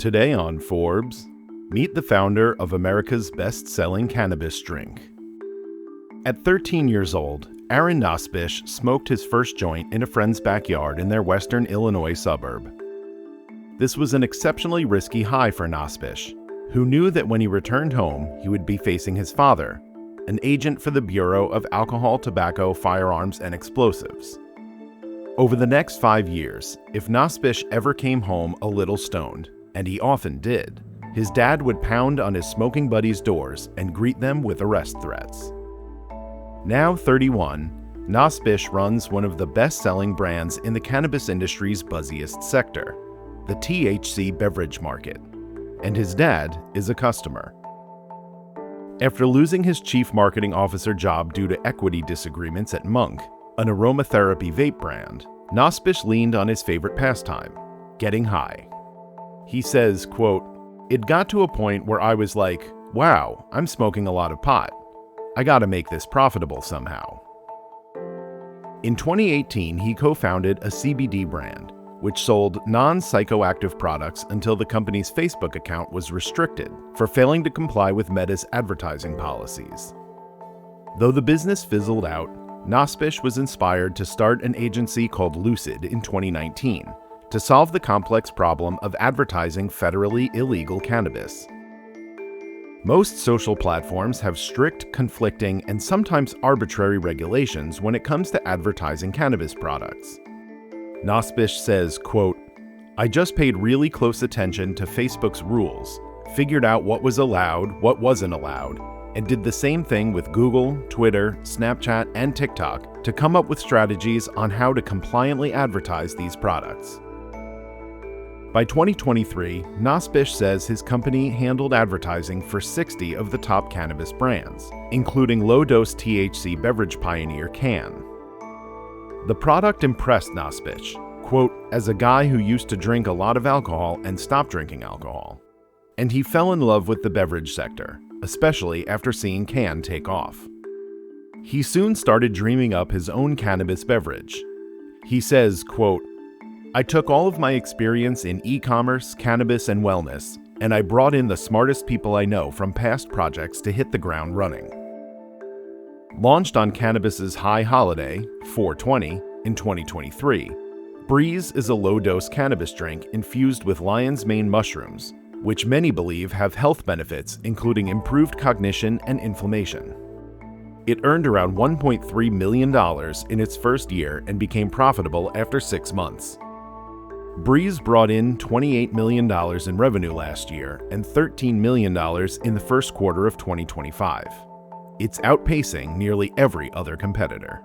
Today on Forbes, meet the founder of America's best-selling cannabis drink. At 13 years old, Aaron Nosbisch smoked his first joint in a friend's backyard in their western Illinois suburb. This was an exceptionally risky high for Nosbisch, who knew that when he returned home, he would be facing his father, an agent for the Bureau of Alcohol, Tobacco, Firearms and Explosives. Over the next 5 years, if Nosbisch ever came home a little stoned, and he often did, his dad would pound on his smoking buddies' doors and greet them with arrest threats. Now 31, Nosbisch runs one of the best-selling brands in the cannabis industry's buzziest sector, the THC beverage market, and his dad is a customer. After losing his chief marketing officer job due to equity disagreements at Monk, an aromatherapy vape brand, Nosbisch leaned on his favorite pastime, getting high. He says, quote, "It got to a point where I was like, wow, I'm smoking a lot of pot. I gotta make this profitable somehow." In 2018, he co-founded a CBD brand, which sold non-psychoactive products until the company's Facebook account was restricted for failing to comply with Meta's advertising policies. Though the business fizzled out, Nosbisch was inspired to start an agency called Lucid in 2019 to solve the complex problem of advertising federally illegal cannabis. Most social platforms have strict, conflicting, and sometimes arbitrary regulations when it comes to advertising cannabis products. Nosbisch says, quote, "I just paid really close attention to Facebook's rules, figured out what was allowed, what wasn't allowed, and did the same thing with Google, Twitter, Snapchat, and TikTok to come up with strategies on how to compliantly advertise these products." By 2023, Nosbisch says his company handled advertising for 60 of the top cannabis brands, including low-dose THC beverage pioneer Cann. The product impressed Nosbisch, quote, "as a guy who used to drink a lot of alcohol and stopped drinking alcohol." And he fell in love with the beverage sector, especially after seeing Cann take off. He soon started dreaming up his own cannabis beverage. He says, quote, "I took all of my experience in e-commerce, cannabis, and wellness, and I brought in the smartest people I know from past projects to hit the ground running." Launched on cannabis's high holiday, 4/20, in 2023, Brēz is a low-dose cannabis drink infused with lion's mane mushrooms, which many believe have health benefits including improved cognition and inflammation. It earned around $1.3 million in its first year and became profitable after 6 months. Brēz brought in $28 million in revenue last year and $13 million in the first quarter of 2025. It's outpacing nearly every other competitor.